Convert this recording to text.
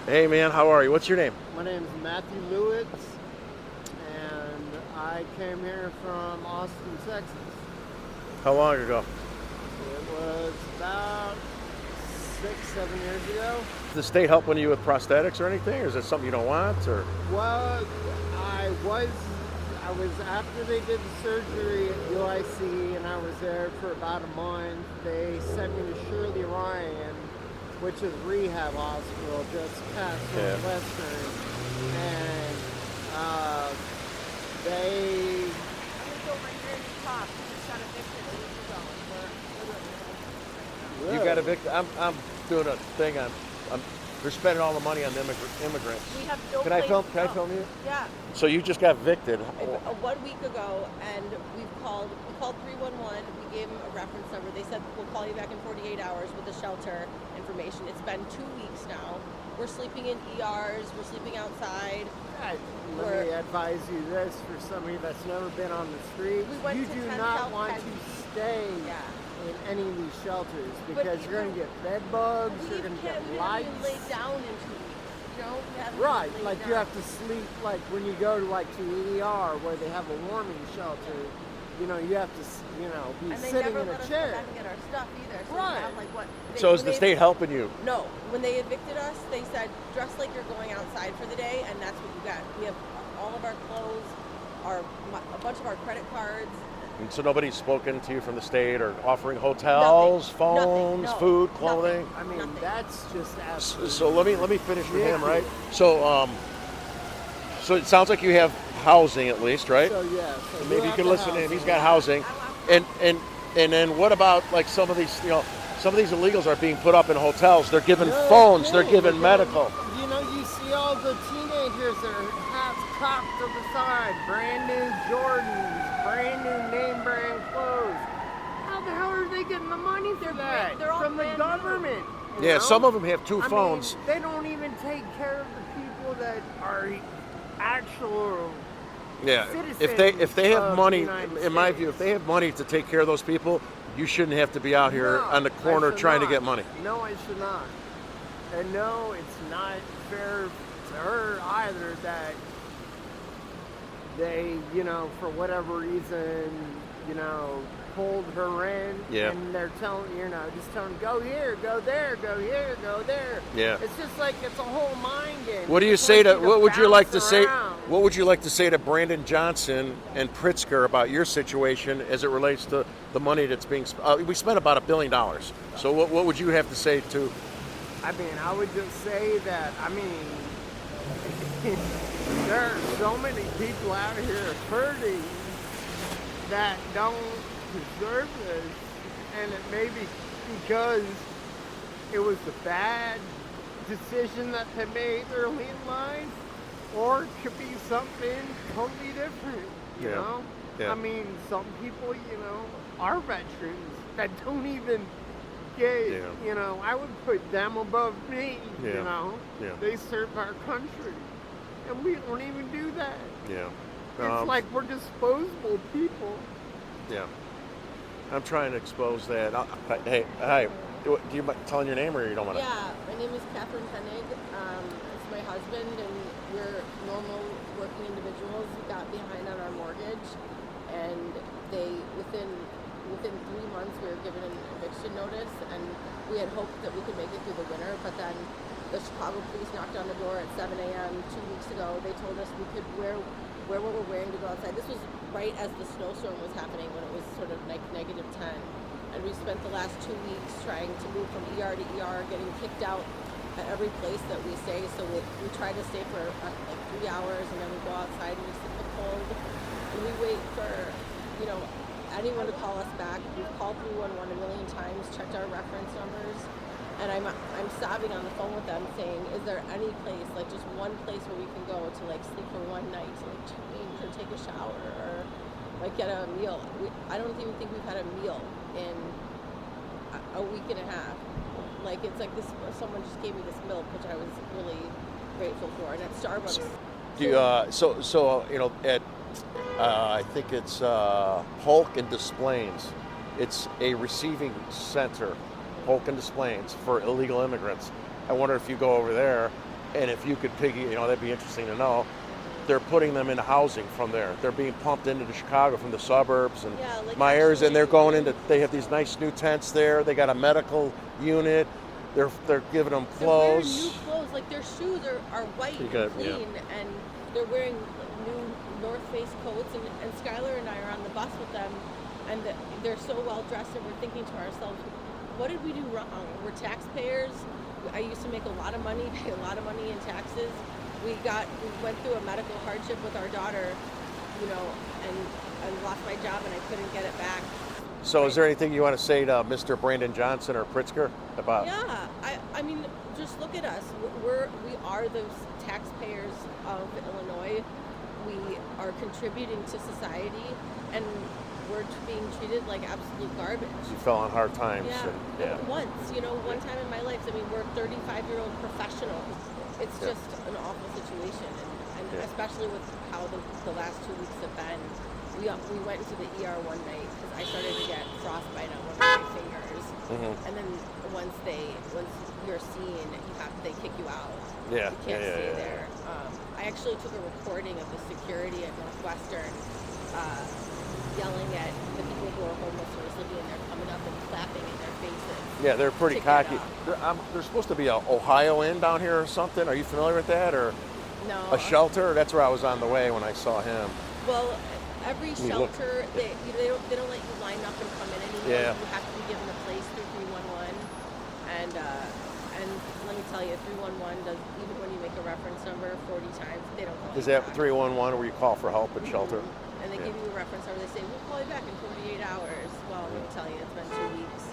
Hey man, how are you? What's your name? My name is Matthew Lewitz, and I came here from Austin, Texas. How long ago? It was about 6, 7 years ago. Is the state helping you with prosthetics or anything? Or is it something you don't want? Or Well, I was after they did the surgery at UIC, and I was there for about a month. They sent me to Shirley Ryan, which is a rehab hospital just past Northwestern, and they. you got evicted? I'm doing a thing on. They're spending all the money on the immigrants. We have no Can I place film? to Can I go. film you? Yeah. So you just got evicted. 1 week ago, and we called 311. We gave them a reference number. They said we'll call you back in 48 hours with the shelter information. It's been 2 weeks now. We're sleeping in ERs. We're sleeping outside. Let me advise you this for somebody that's never been on the streets. We went You to do 10 not South want Penn. to stay in any of these shelters But because you're going to get bed bugs, you're going to get We lice. haven't even laid down in 2 weeks. You know, we haven't Right, laid like down. you have to sleep, like when you go to the ER where they have a warming shelter, you have to, be And they sitting never in let a us chair. go back and get our stuff either. So Right. we have like what? So is when the they- state helping you? No, when they evicted us, they said dress like you're going outside for the day, and that's what you got. We have all of our clothes, a bunch of our credit cards. And so nobody's spoken to you from the state or offering hotels, Nothing. phones, No. food, Nothing. clothing. I mean, Nothing. that's just absolutely. So let me finish with him, right? ridiculous. So it sounds like you have housing at least, right? So yeah, so Maybe you have can the listen to him. He's housing. got housing, and then what about like some of these illegals are being put up in hotels. They're given No phones. They're kidding. given medical. You see all the teenagers that are hats cocked to the side, brand new Jordans, brand new name brand clothes. How the hell are they getting the money for that? they're all From the brand new. government. you Yeah, know? some of them have two phones. I mean, they don't even take care of the people that are actual. Yeah, citizens if they have of money, the United in my States. view, if they have money to take care of those people, you shouldn't have to be out here No, on the I corner should trying to not. get money. No, I should not. And no, it's not fair to her either that they, for whatever reason, pulled her in. Yeah. And they're telling, just telling, go here, go there, go here, go there. Yeah. It's just like it's a whole mind game. What do They you just say want to? What would you like to bounce say? around. What would you like to say to Brandon Johnson and Pritzker about your situation as it relates to the money that's being? We spent about $1 billion. So what would you have to say to? I mean, I would just say that, there are so many people out here hurting that don't deserve this, and it may be because it was a bad decision that they made early in life, or it could be something totally different, you Yeah. know? Yeah. I mean, some people, are veterans that don't even get, Yeah. I would put them above me, Yeah. Yeah. They serve our country, and we don't even do that. Yeah. It's like we're disposable people. Yeah. I'm trying to expose that. Hey, hi. Do you mind telling your name or you don't want to? Yeah, my name is Catherine Hennig. It's my husband, and we're normal working individuals. We got behind on our mortgage, and within 3 months we were given an eviction notice, and we had hoped that we could make it through the winter, but then the Chicago police knocked on the door at 7 a.m. 2 weeks ago. They told us we could wear what we're wearing to go outside. This was right as the snowstorm was happening, when it was sort of like -10. And we spent the last 2 weeks trying to move from ER to ER, getting kicked out at every place that we stay. So we try to stay for like 3 hours, and then we go outside and we sit in the cold, and we wait for, anyone to call us back. We've called 311 a million times, checked our reference numbers, and I'm sobbing on the phone with them saying, is there any place, like just one place where we can go to like sleep for one night, to like change or take a shower or like get a meal? I don't even think we've had a meal in a week and a half. Like, it's like this, someone just gave me this milk, which I was really grateful for, and at Starbucks. At I think it's Polk and Des Plaines. It's a receiving center, Polk and Des Plaines, for illegal immigrants. I wonder if you go over there And if you could that'd be interesting to know. They're putting them into housing from there. They're being pumped into Chicago from the suburbs and Yeah, like my areas, and they're actually- going into. They have these nice new tents there. They got a medical unit. They're giving them They're wearing clothes. new clothes, like their shoes are white You and got- yeah. clean, and they're wearing new North Face coats. And Skylar and I are on the bus with them, and they're so well dressed, and we're thinking to ourselves, what did we do wrong? We're taxpayers. I used to make a lot of money, pay a lot of money in taxes. We went through a medical hardship with our daughter, and I lost my job and I couldn't get it back. So, is there anything you want to say to Mr. Brandon Johnson or Pritzker about? Yeah, I mean, just look at us. We are the taxpayers of Illinois. We are contributing to society, and we're being treated like absolute garbage. You fell on hard times. Yeah, once, one time in my life. I mean, we're 35-year-old professionals. It's just an awful situation, and especially with how the last 2 weeks have been. We went into the ER one night because I started to get frostbite on one of my fingers, and then once you're seen, they kick you out. Yeah, You can't stay there. I actually took a recording of the security at Northwestern yelling at the people who are homeless or sleeping, and they're coming up and clapping in their faces. Yeah, they're pretty to get cocky. up. There's supposed to be a Ohio Inn down here or something. Are you familiar with that, or No. a shelter? That's where I was on the way when I saw him. Well, every You look- shelter, they don't let you line up and come in anymore. Yeah. You have to be given a place through 311. And let me tell you, 311 does, even when you make a reference number 40 times, they don't call Is you that back. 311 where you call for help at shelter? And they Yeah. give you a reference number. They say, we'll call you back in 48 hours. Well, let me tell you, it's been 2 weeks.